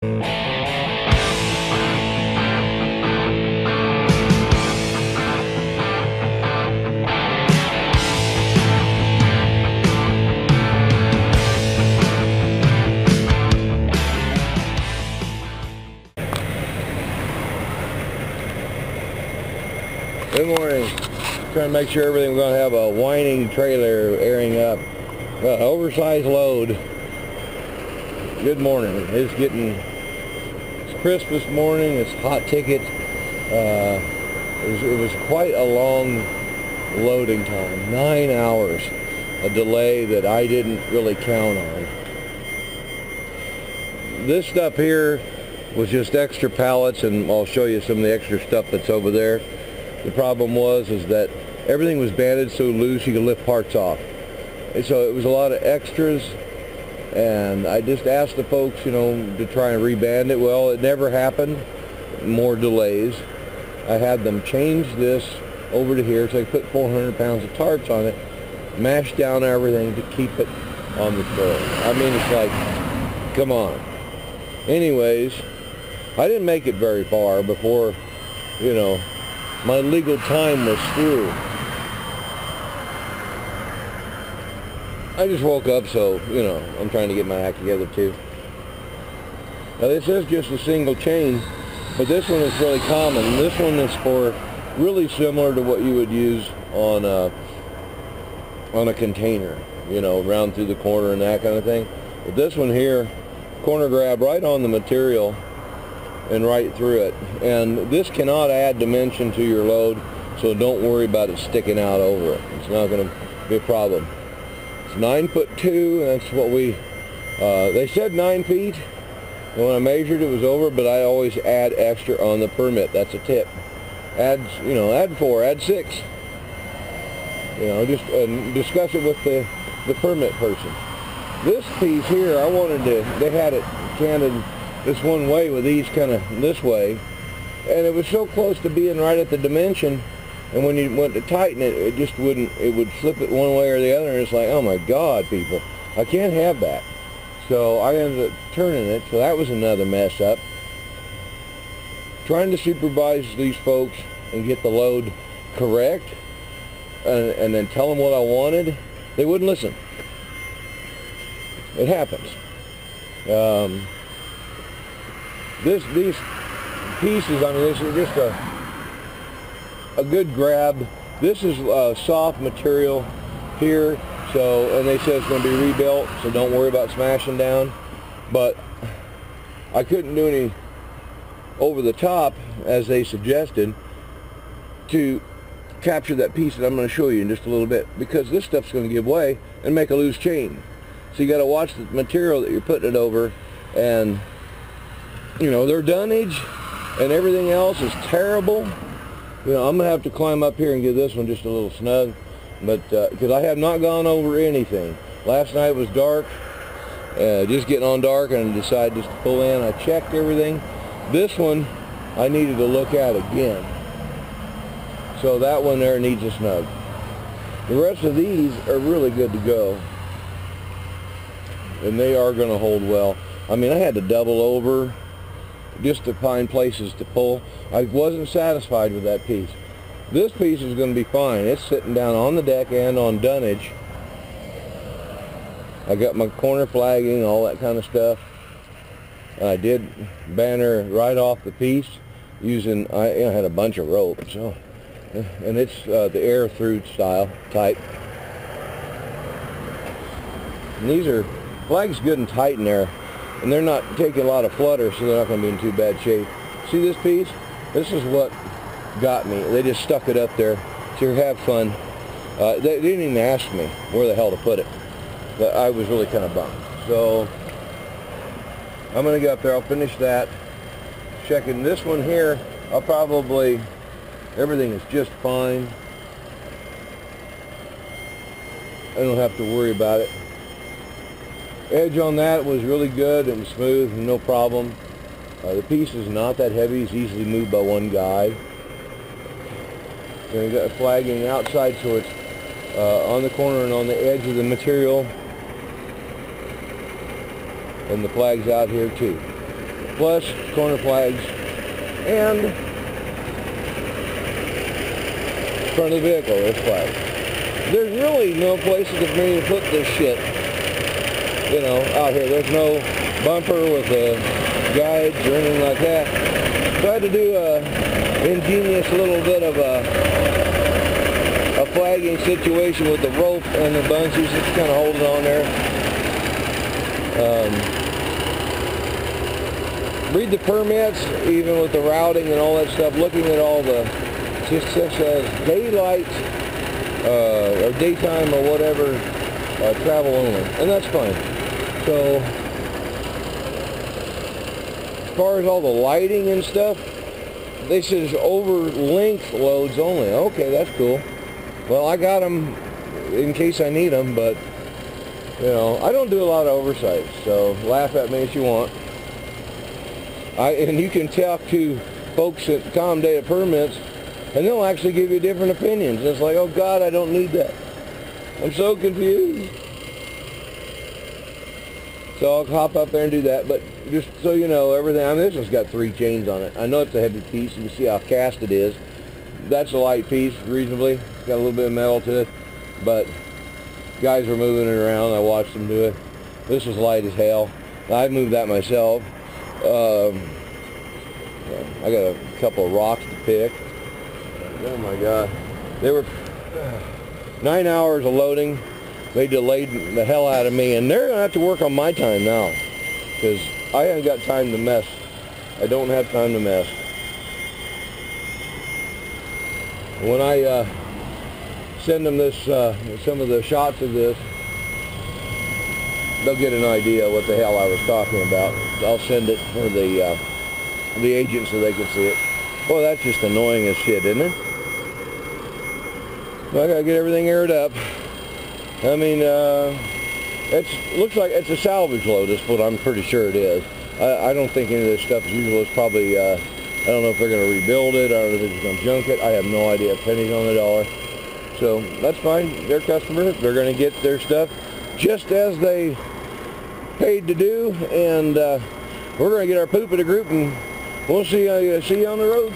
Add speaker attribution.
Speaker 1: Good morning. Trying to make sure everything, we're going to have a whining trailer airing up. Oversized load. Good morning. It's crisp this morning. It's hot ticket. It was quite a long loading time. 9 hours. A delay that I didn't really count on. This stuff here was just extra pallets, and I'll show you some of the extra stuff that's over there. The problem was that everything was banded so loose you could lift parts off. And so it was a lot of extras, and I just asked the folks, to try and reband it. Well, it never happened. More delays. I had them change this over to here, so I put 400 pounds of tarps on it, mash down everything to keep it on the floor. I mean, it's like, come on. Anyways, I didn't make it very far before, my legal time was through. I just woke up, so, I'm trying to get my act together too. Now this is just a single chain, but this one is really common. This one is for really similar to what you would use on a container, round through the corner and that kind of thing. But this one here, corner grab right on the material and right through it. And this cannot add dimension to your load, so don't worry about it sticking out over it. It's not going to be a problem. It's 9'2", and that's what they said 9 feet. And when I measured, it was over, but I always add extra on the permit. That's a tip. Add 4, add 6. Just discuss it with the permit person. This piece here, they had it canted this one way with these kind of this way, and it was so close to being right at the dimension, and when you went to tighten it, it just wouldn't, it would flip it one way or the other, and it's like, oh my God, people, I can't have that. So I ended up turning it, so that was another mess up. Trying to supervise these folks and get the load correct, and then tell them what I wanted, they wouldn't listen. It happens. These pieces, this is just a good grab. This is soft material here, and they said it's going to be rebuilt, so don't worry about smashing down. But I couldn't do any over the top, as they suggested, to capture that piece that I'm going to show you in just a little bit, because this stuff's going to give way and make a loose chain. So you got to watch the material that you're putting it over, and their dunnage and everything else is terrible. I'm going to have to climb up here and get this one just a little snug, but because I have not gone over anything. Last night was dark, just getting on dark, and I decided just to pull in. I checked everything. This one I needed to look at again. So that one there needs a snug. The rest of these are really good to go, and they are going to hold well. I mean, I had to double over just to find places to pull. I wasn't satisfied with that piece. This piece is going to be fine. It's sitting down on the deck and on dunnage. I got my corner flagging, all that kind of stuff. I did banner right off the piece using, I had a bunch of rope, so, and it's the air through style type. And these are flags good and tight in there, and they're not taking a lot of flutter, so they're not going to be in too bad shape. See this piece? This is what got me. They just stuck it up there. So have fun. They didn't even ask me where the hell to put it. But I was really kind of bummed. So I'm going to go up there. I'll finish that. Checking this one here. Everything is just fine. I don't have to worry about it. Edge on that was really good and smooth and no problem. The piece is not that heavy. It's easily moved by one guy. And we got flagging outside, so it's on the corner and on the edge of the material. And the flag's out here too. plus corner flags, and front of the vehicle, there's flags. There's really no places for me to put this shit, you know, out here. There's no bumper with guides or anything like that. So I had to do a ingenious little bit of a flagging situation with the rope and the bungees. Just kind of holding on there. Read the permits, even with the routing and all that stuff, looking at all the, just says daylight or daytime or whatever, travel only, and that's fine. So as far as all the lighting and stuff, they says over length loads only. Okay, that's cool. Well, I got them in case I need them, but you know, I don't do a lot of oversize, so laugh at me if you want. And you can talk to folks at Com Data Permits, and they'll actually give you different opinions. It's like, oh God, I don't need that. I'm so confused. So I'll hop up there and do that. But just so you know, everything, I mean, this one's got 3 chains on it. I know it's a heavy piece. You can see how cast it is. That's a light piece, reasonably. It's got a little bit of metal to it. But guys were moving it around. I watched them do it. This was light as hell. I moved that myself. I got a couple of rocks to pick. Oh my God. They were 9 hours of loading. They delayed the hell out of me, and they're going to have to work on my time now, because I haven't got time to mess. I don't have time to mess. When I send them this, some of the shots of this, they'll get an idea what the hell I was talking about. I'll send it for the agent so they can see it. Boy, that's just annoying as shit, isn't it? I gotta get everything aired up. I mean, looks like it's a salvage load. That's what I'm pretty sure it is. I don't think any of this stuff is usable. It's probably, I don't know if they're going to rebuild it. I don't know if they're just going to junk it. I have no idea. Pennies on the dollar. So that's fine. They're customers. They're going to get their stuff just as they paid to do. And we're going to get our poop in a group, and we'll see you on the road.